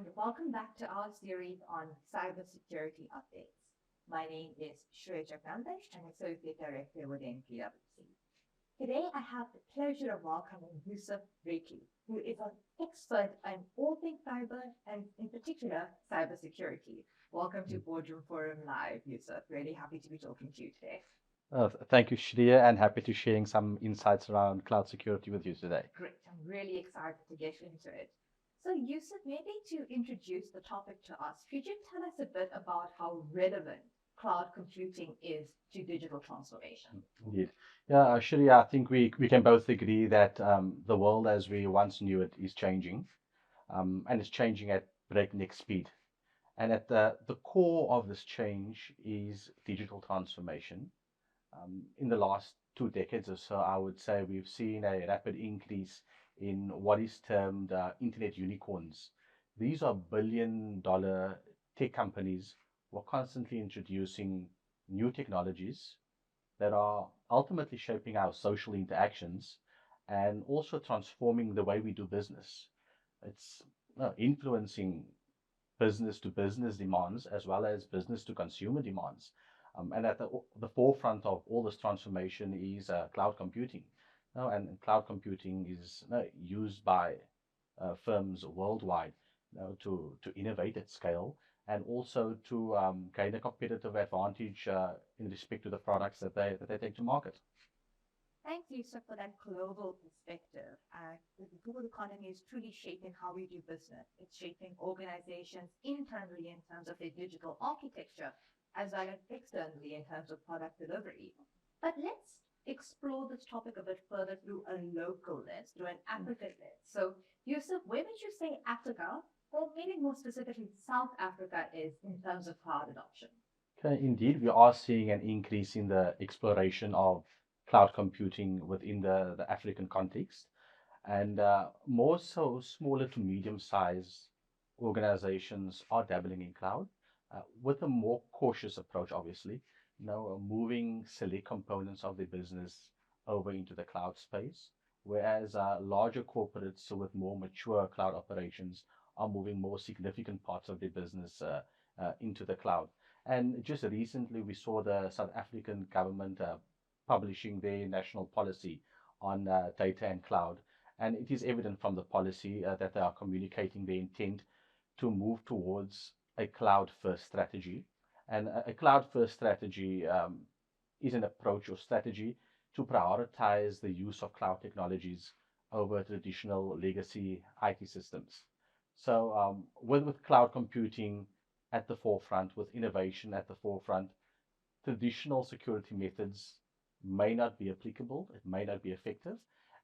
and welcome back to our series on cybersecurity updates. My name is Shreeya Jugnandan, an Associate Director within PwC. Today, I have the pleasure of welcoming Yusuf Ryklief, who is an expert in all things cyber and, in particular, cybersecurity. Welcome to Boardroom Forum Live, Yusuf. Really happy to be talking to you today. Thank you, Shreeya, and happy to sharing some insights around cloud security with you today. Great. I'm really excited to get into it. So, Yusuf, maybe to introduce the topic to us, could you tell us a bit about how relevant cloud computing is to digital transformation? Indeed. Yeah, Shreeya, I think we can both agree that the world as we once knew it is changing, and it's changing at breakneck speed. And at the core of this change is digital transformation. In the last 2 decades or so, I would say we've seen a rapid increase in what is termed internet unicorns. These are billion-dollar tech companies who are constantly introducing new technologies that are ultimately shaping our social interactions and also transforming the way we do business. It's influencing business to business demands as well as business to consumer demands. And at the forefront of all this transformation is cloud computing. And cloud computing is used by firms worldwide to innovate at scale and also to gain a competitive advantage in respect to the products that they take to market. Thank you, Yusuf, for that global perspective. The global economy is truly shaping how we do business. It's shaping organizations internally in terms of their digital architecture, as well as externally in terms of product delivery. But let's explore this topic a bit further through a local lens, through an African lens. So, Yusuf, where would you say Africa, or maybe more specifically South Africa, is in terms of cloud adoption? Okay, indeed, we are seeing an increase in the exploration of cloud computing within the African context, and more so smaller to medium-sized organizations are dabbling in cloud with a more cautious approach, obviously, moving select components of their business over into the cloud space, whereas larger corporates with more mature cloud operations are moving more significant parts of their business into the cloud. And just recently, we saw the South African government publishing their national policy on data and cloud. And it is evident from the policy that they are communicating their intent to move towards a cloud first strategy. And a cloud first strategy is an approach or strategy to prioritize the use of cloud technologies over traditional legacy IT systems. So, with cloud computing at the forefront, with innovation at the forefront, traditional security methods may not be applicable, it may not be effective,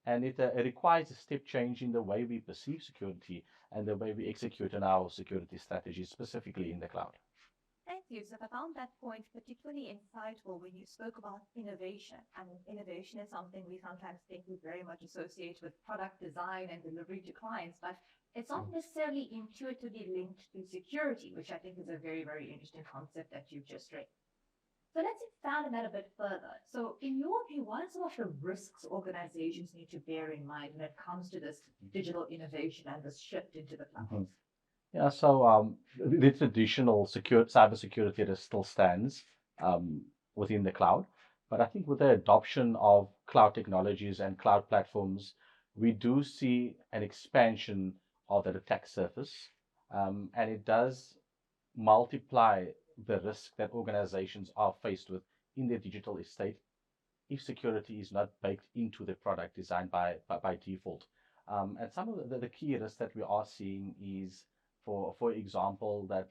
and it requires a step change in the way we perceive security and the way we execute on our security strategies, specifically in the cloud. Thank you. So I found that point particularly insightful when you spoke about innovation. And innovation is something we sometimes think we very much associate with product design and delivery to clients, but it's not necessarily intuitively linked to security, which I think is a very, very interesting concept that you've just raised. So let's expand on that a bit further. So, in your view, what are some of the risks organizations need to bear in mind when it comes to this digital innovation and this shift into the cloud? Mhm. Yeah, so the traditional secure cybersecurity that still stands within the cloud, but I think with the adoption of cloud technologies and cloud platforms, we do see an expansion of that attack surface, and it does multiply the risk that organizations are faced with in their digital estate if security is not baked into the product designed by default. And some of the key risks that we are seeing is, for example, that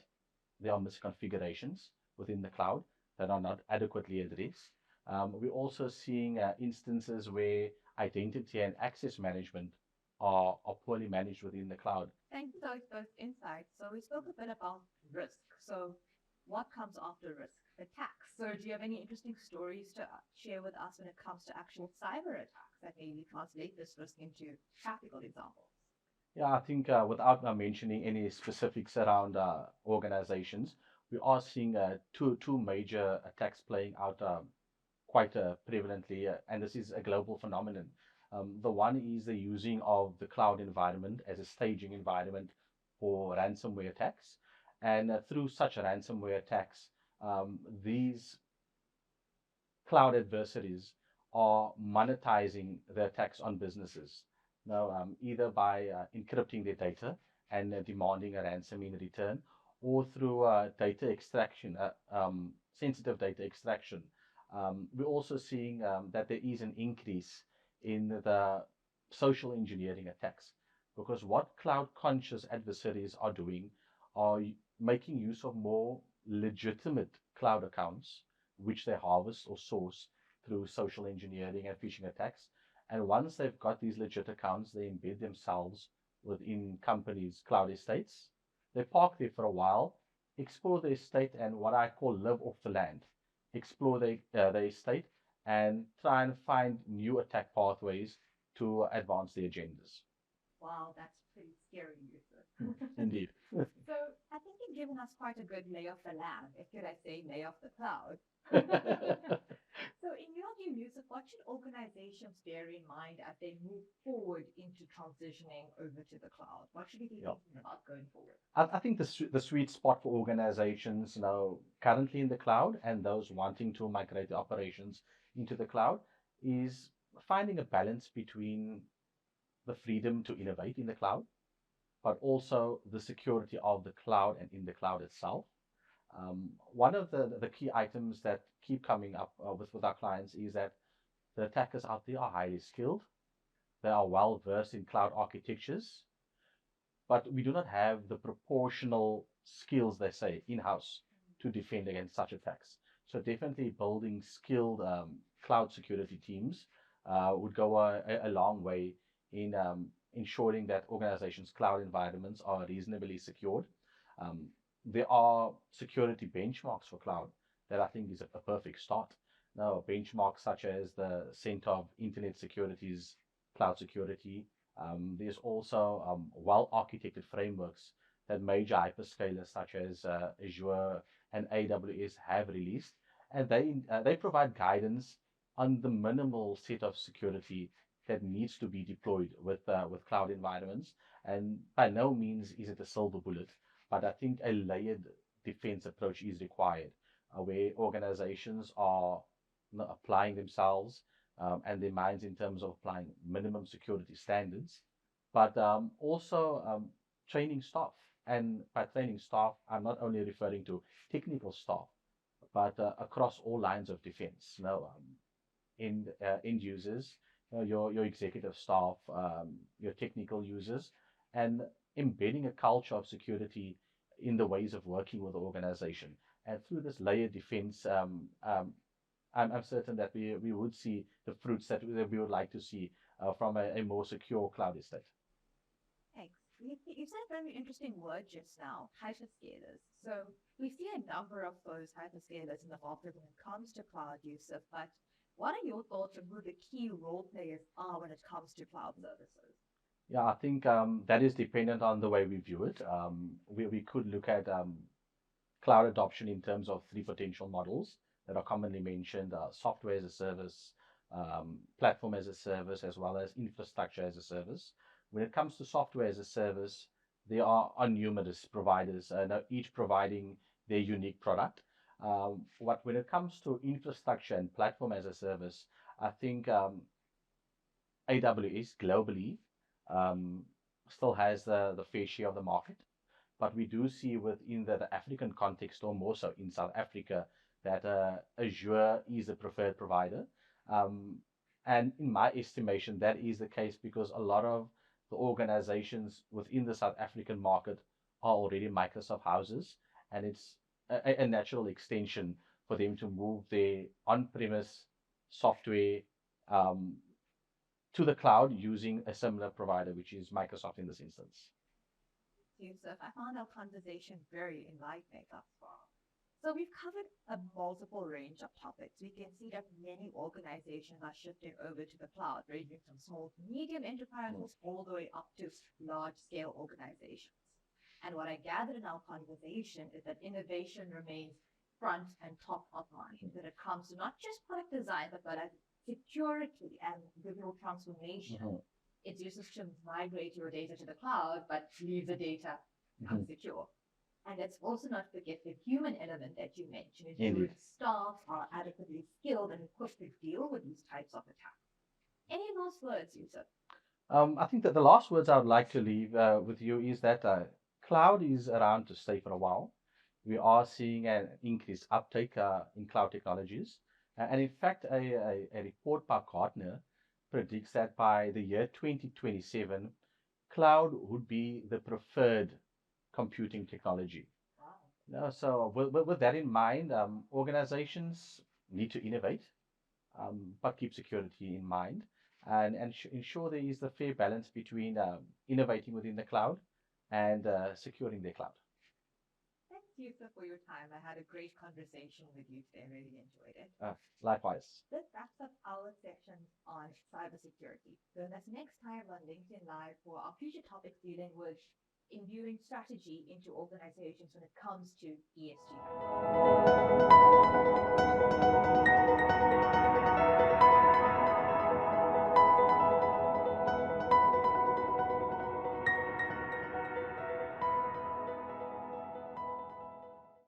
there are misconfigurations within the cloud that are not adequately addressed. We're also seeing instances where identity and access management are poorly managed within the cloud. Thank you for those insights. So we spoke a bit about risk. So what comes after risk? Attacks. So do you have any interesting stories to share with us when it comes to actual cyber attacks that maybe translate this risk into practical examples? Yeah, I think without mentioning any specifics around organizations, we are seeing two major attacks playing out quite prevalently, and this is a global phenomenon. The one is the using of the cloud environment as a staging environment for ransomware attacks. And through such ransomware attacks, these cloud adversaries are monetizing the attacks on businesses. Now, either by encrypting their data and demanding a ransom in return, or through data extraction, sensitive data extraction. We're also seeing that there is an increase in the social engineering attacks, because what cloud conscious adversaries are doing are making use of more legitimate cloud accounts which they harvest or source through social engineering and phishing attacks. And once they've got these legit accounts, they embed themselves within companies' cloud estates. They park there for a while, explore the estate, and what I call live off the land. Explore the estate and try and find new attack pathways to advance their agendas. Wow, that's pretty scary, Yusuf. Indeed. So I think you've given us quite a good lay of the land, if could I say lay of the cloud. So in your view, Yusuf, what should organizations bear in mind as they move forward into transitioning over to the cloud? What should we be thinking about going forward? I think the sweet spot for organizations, currently in the cloud and those wanting to migrate the operations into the cloud, is finding a balance between the freedom to innovate in the cloud, but also the security of the cloud and in the cloud itself. One of the key items that keep coming up with our clients is that the attackers out there are highly skilled. They are well versed in cloud architectures, but we do not have the proportional skills, they say, in-house to defend against such attacks. So definitely building skilled cloud security teams would go a long way in ensuring that organizations' cloud environments are reasonably secured. There are security benchmarks for cloud that I think is a perfect start. Now, benchmarks such as the Center of Internet Security's Cloud Security. There's also well-architected frameworks that major hyperscalers such as Azure and AWS have released, and they provide guidance on the minimal set of security that needs to be deployed with cloud environments. And by no means is it a silver bullet, but I think a layered defense approach is required, where organizations are applying themselves and their minds in terms of applying minimum security standards, but also training staff. And by training staff, I'm not only referring to technical staff, but across all lines of defense. End users, your executive staff, your technical users, and embedding a culture of security in the ways of working with the organization. And through this layered defense, I'm certain that we would see the fruits that we would like to see from a more secure cloud estate. Thanks. You said a very interesting word just now, hyperscalers. So we see a number of those hyperscalers in the market when it comes to cloud use, but what are your thoughts on who the key role players are when it comes to cloud services? Yeah, I think that is dependent on the way we view it. We could look at cloud adoption in terms of three potential models that are commonly mentioned: software as a service, platform as a service, as well as infrastructure as a service. When it comes to software as a service, there are numerous providers, each providing their unique product. When it comes to infrastructure and platform as a service, I think AWS globally still has the fair share of the market. But we do see within the African context, or more so in South Africa, that Azure is the preferred provider. And in my estimation, that is the case because a lot of the organizations within the South African market are already Microsoft houses, and it's a natural extension for them to move their on-premise software to the cloud using a similar provider, which is Microsoft in this instance. Yusuf, I found our conversation very enlightening thus far. So we've covered a multiple range of topics. We can see that many organizations are shifting over to the cloud, ranging from small to medium enterprises all the way up to large-scale organizations. And what I gathered in our conversation is that innovation remains front and top of mind when it comes to not just product design, but security and digital transformation. It's useless to migrate your data to the cloud, but leave the data become secure. And let's also not forget the human element that you mentioned, Indeed. ensuring staff are adequately skilled and equipped to deal with these types of attacks. Any last words, Yusuf? I think that the last words I would like to leave with you is that cloud is around to stay for a while. We are seeing an increased uptake in cloud technologies. And in fact, a report by Gartner predicts that by the year 2027, cloud would be the preferred computing technology. Wow. No, so with that in mind, organizations need to innovate, but keep security in mind and ensure there is a fair balance between innovating within the cloud and securing their cloud. Thanks, Yusuf, for your time. I had a great conversation with you today. I really enjoyed it. Likewise. This wraps up our section on cybersecurity. Join us next time on LinkedIn Live for our future topics dealing with imbuing strategy into organizations when it comes to ESG.